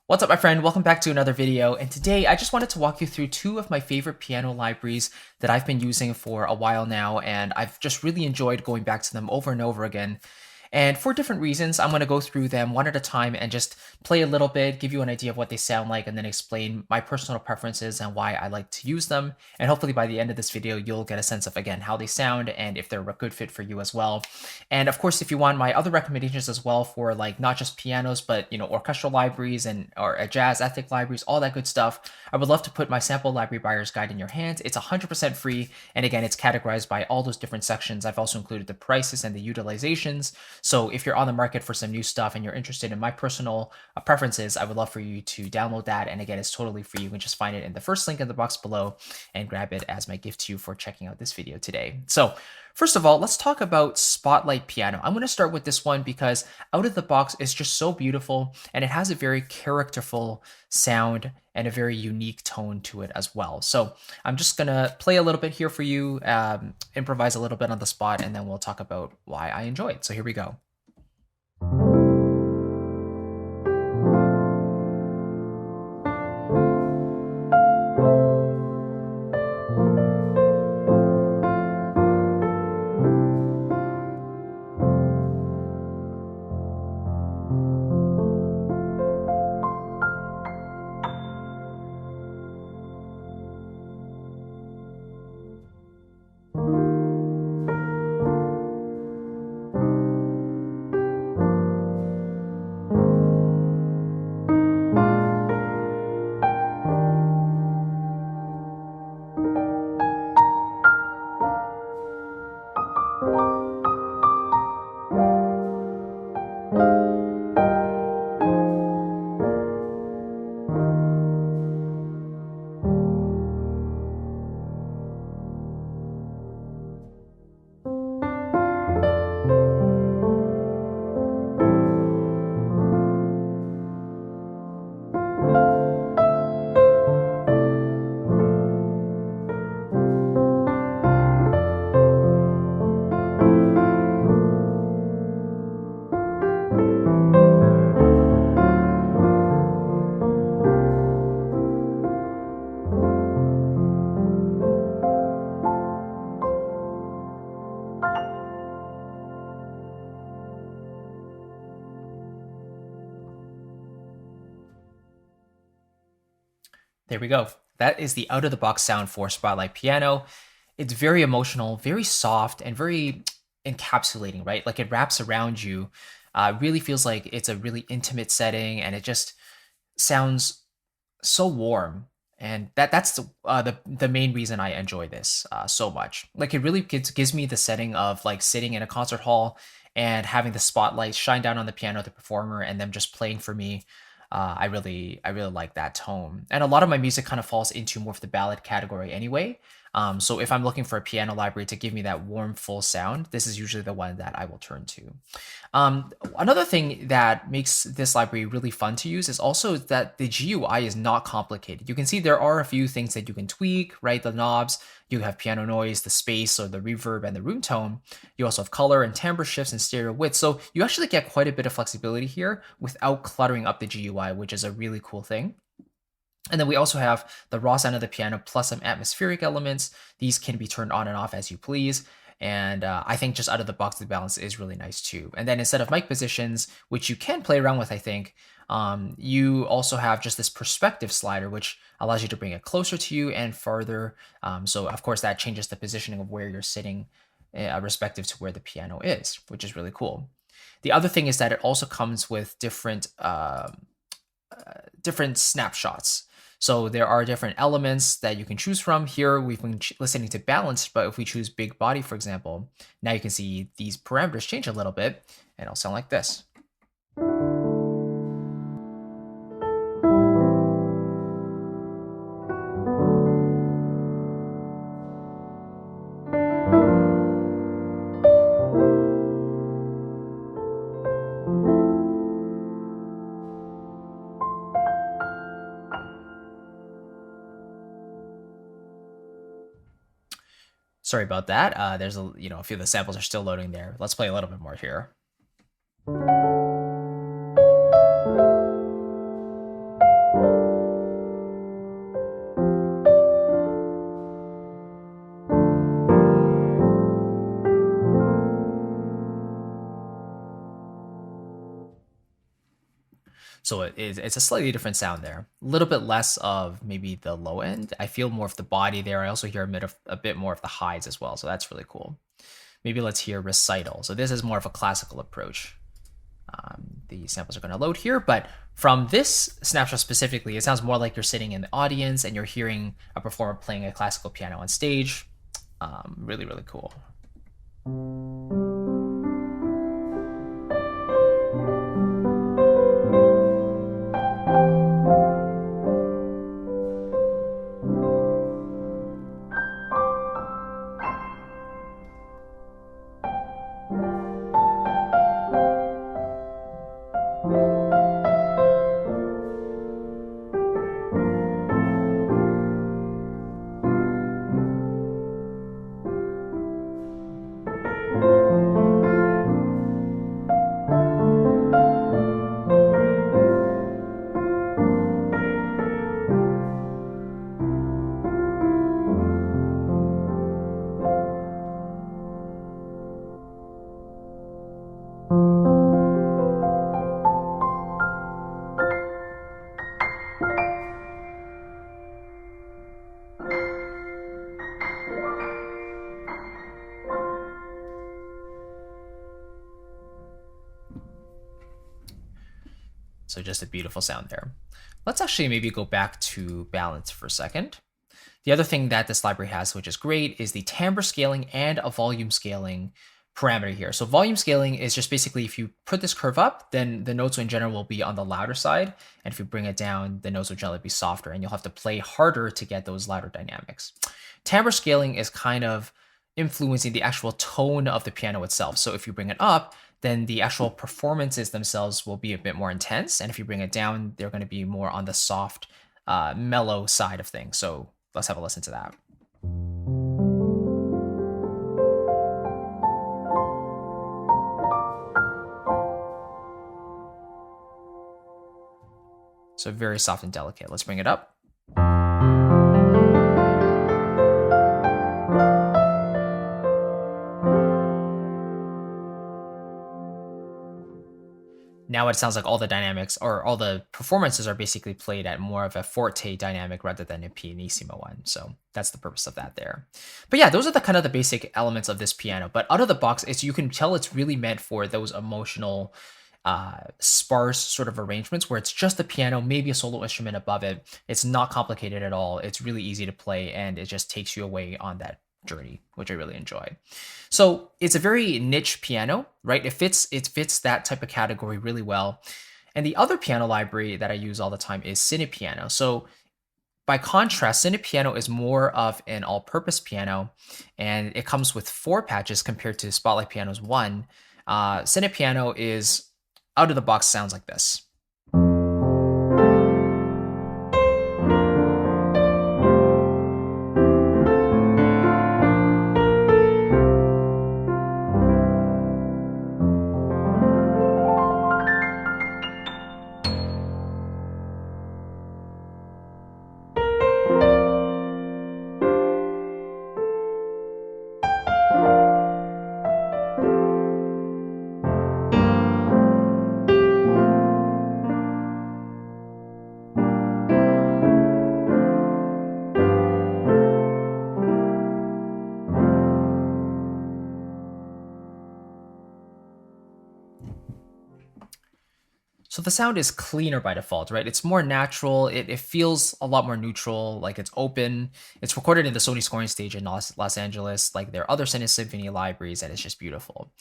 What's up, my friend? Welcome back to another video. And today I just wanted to walk you through two of my favorite piano libraries that I've been using for a while now, and I've just really enjoyed going back to them over and over again. And for different reasons, I'm going to go through them one at a time and just play a little bit, give you an idea of what they sound like, and then explain my personal preferences and why I like to use them. And hopefully by the end of this video, you'll get a sense of, again, how they sound and if they're a good fit for you as well. And of course, if you want my other recommendations as well for like not just pianos, but orchestral libraries and or jazz ethnic libraries, all that good stuff, I would love to put my sample library buyer's guide in your hands. It's 100% free. And again, it's categorized by all those different sections. I've also included the prices and the utilizations. So if you're on the market for some new stuff and you're interested in my personal preferences, I would love for you to download that. And again, it's totally free. You can just find it in the first link in the box below and grab it as my gift to you for checking out this video today. So first of all, let's talk about Spotlight Piano. I'm going to start with this one because out of the box, it's just so beautiful and it has a very characterful sound and a very unique tone to it as well. So I'm just going to play a little bit here for you, improvise a little bit on the spot, and then we'll talk about why I enjoy it. So here we go. There we go. That is the out-of-the-box sound for Spotlight Piano. It's very emotional, very soft, and very encapsulating, right? Like it wraps around you. Really feels like it's a really intimate setting, and it just sounds so warm. And that's the main reason I enjoy this so much. Like it really gives me the setting of like sitting in a concert hall and having the spotlight shine down on the piano, the performer, and them just playing for me. I really like that tone. And a lot of my music kind of falls into more of the ballad category anyway. So if I'm looking for a piano library to give me that warm, full sound, this is usually the one that I will turn to. Another thing that makes this library really fun to use is also that the GUI is not complicated. You can see there are a few things that you can tweak, right? The knobs, you have piano noise, the space or the reverb and the room tone. You also have color and timbre shifts and stereo width. So you actually get quite a bit of flexibility here without cluttering up the GUI, which is a really cool thing. And then we also have the raw sound of the piano plus some atmospheric elements. These can be turned on and off as you please. And I think just out of the box, the balance is really nice too. And then instead of mic positions, which you can play around with, I think, you also have just this perspective slider, which allows you to bring it closer to you and farther. So of course that changes the positioning of where you're sitting respective to where the piano is, which is really cool. The other thing is that it also comes with different snapshots. So there are different elements that you can choose from. Here we've been listening to balance, but if we choose big body, for example, now you can see these parameters change a little bit and it'll sound like this. Sorry about that. There's a few of the samples are still loading there. Let's play a little bit more here. So it's a slightly different sound there. A little bit less of maybe the low end. I feel more of the body there. I also hear a bit more of the highs as well. So that's really cool. Maybe let's hear recital. So this is more of a classical approach. The samples are going to load here, but from this snapshot specifically, it sounds more like you're sitting in the audience and you're hearing a performer playing a classical piano on stage. Really, really cool. So just a beautiful sound there. Let's actually maybe go back to balance for a second. The other thing that this library has, which is great, is the timbre scaling and a volume scaling parameter here. So volume scaling is just basically if you put this curve up, then the notes in general will be on the louder side. And if you bring it down, the notes will generally be softer and you'll have to play harder to get those louder dynamics. Timbre scaling is kind of influencing the actual tone of the piano itself. So if you bring it up, then the actual performances themselves will be a bit more intense. And if you bring it down, they're going to be more on the soft, mellow side of things. So let's have a listen to that. So very soft and delicate. Let's bring it up. Now it sounds like all the dynamics or all the performances are basically played at more of a forte dynamic rather than a pianissimo one. So that's the purpose of that there. But yeah, those are the kind of the basic elements of this piano. But out of the box, you can tell it's really meant for those emotional, sparse sort of arrangements where it's just the piano, maybe a solo instrument above it. It's not complicated at all. It's really easy to play and it just takes you away on that journey, which I really enjoy. So it's a very niche piano, right? It fits that type of category really well. And the other piano library that I use all the time is cinepiano. So by contrast, cinepiano is more of an all-purpose piano, and it comes with 4 patches compared to Spotlight Piano's 1. Cinepiano is out of the box sounds like this. So the sound is cleaner by default, right? It's more natural. It feels a lot more neutral, like it's open. It's recorded in the Sony scoring stage in Los Angeles, like their other Cine Symphony libraries, and it's just beautiful.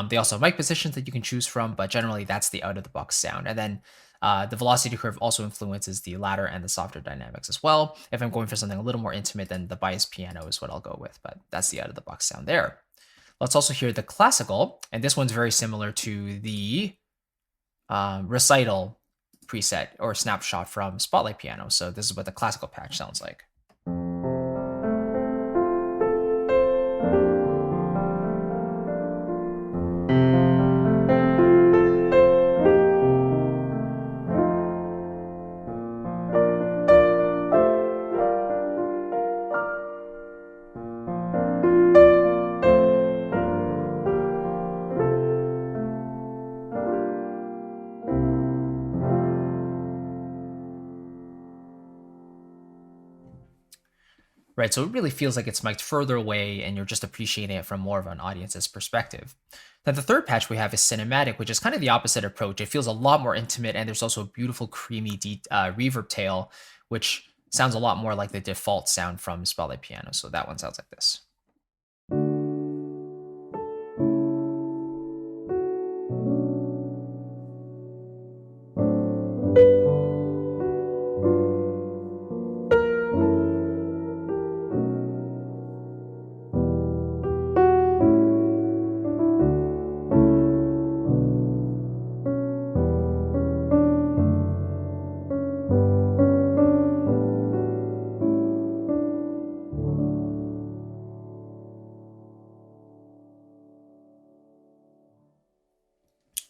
They also have mic positions that you can choose from, but generally that's the out-of-the-box sound. And then the velocity curve also influences the louder and the softer dynamics as well. If I'm going for something a little more intimate, then the bias piano is what I'll go with, but that's the out-of-the-box sound there. Let's also hear the classical, and this one's very similar to the recital preset or snapshot from Spotlight Piano. So this is what the classical patch sounds like. right? So it really feels like it's mic'd further away and you're just appreciating it from more of an audience's perspective. Then the third patch we have is cinematic, which is kind of the opposite approach. It feels a lot more intimate, and there's also a beautiful creamy reverb tail, which sounds a lot more like the default sound from Spotlight Piano. So that one sounds like this.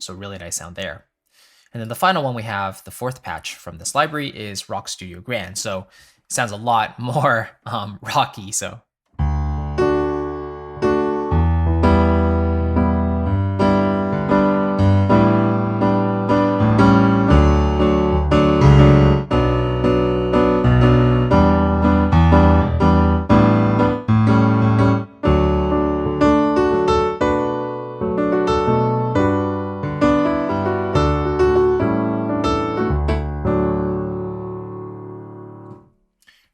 So really nice sound there. And then the final one we have, the fourth patch from this library, is Rock Studio Grand. So it sounds a lot more rocky. So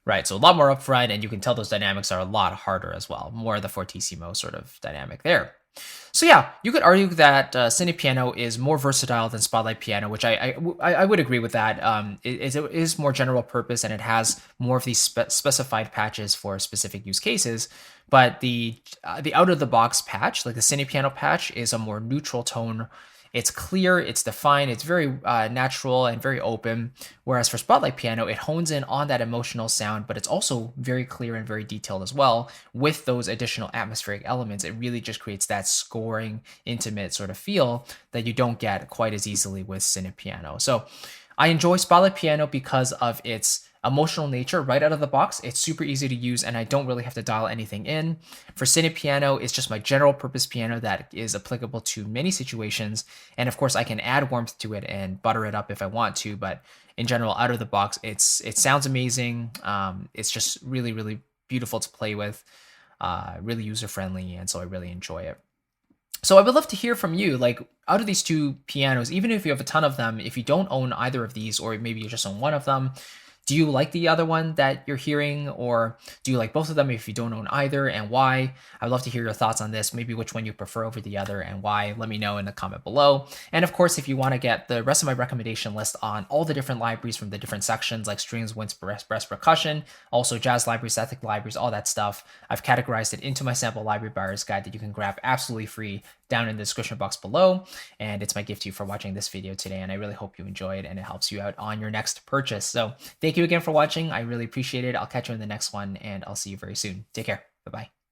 right, so a lot more upfront, and you can tell those dynamics are a lot harder as well. More of the fortissimo sort of dynamic there. So yeah, you could argue that cinepiano is more versatile than Spotlight Piano, which I would agree with that. It is more general purpose, and it has more of these specified patches for specific use cases. But the out of the box patch, like the cinepiano patch, is a more neutral tone. It's clear, it's defined, it's very natural and very open. Whereas for Spotlight Piano, it hones in on that emotional sound, but it's also very clear and very detailed as well. With those additional atmospheric elements, it really just creates that scoring, intimate sort of feel that you don't get quite as easily with cinepiano. So I enjoy Spotlight Piano because of its emotional nature right out of the box. It's super easy to use, and I don't really have to dial anything in. For cinepiano, it's just my general purpose piano that is applicable to many situations. And of course, I can add warmth to it and butter it up if I want to. But in general, out of the box, it sounds amazing. It's just really, really beautiful to play with, really user friendly, and so I really enjoy it. So I would love to hear from you, like out of these two pianos, even if you have a ton of them, if you don't own either of these, or maybe you just own one of them, do you like the other one that you're hearing, or do you like both of them if you don't own either, and why? I'd love to hear your thoughts on this, maybe which one you prefer over the other and why. Let me know in the comment below. And of course, if you want to get the rest of my recommendation list on all the different libraries from the different sections like strings, winds, brass, percussion, also jazz libraries, ethnic libraries, all that stuff, I've categorized it into my sample library buyer's guide that you can grab absolutely free down in the description box below. And it's my gift to you for watching this video today, and I really hope you enjoy it and it helps you out on your next purchase. So thank you again for watching. I really appreciate it. I'll catch you in the next one, and I'll see you very soon. Take care. Bye-bye.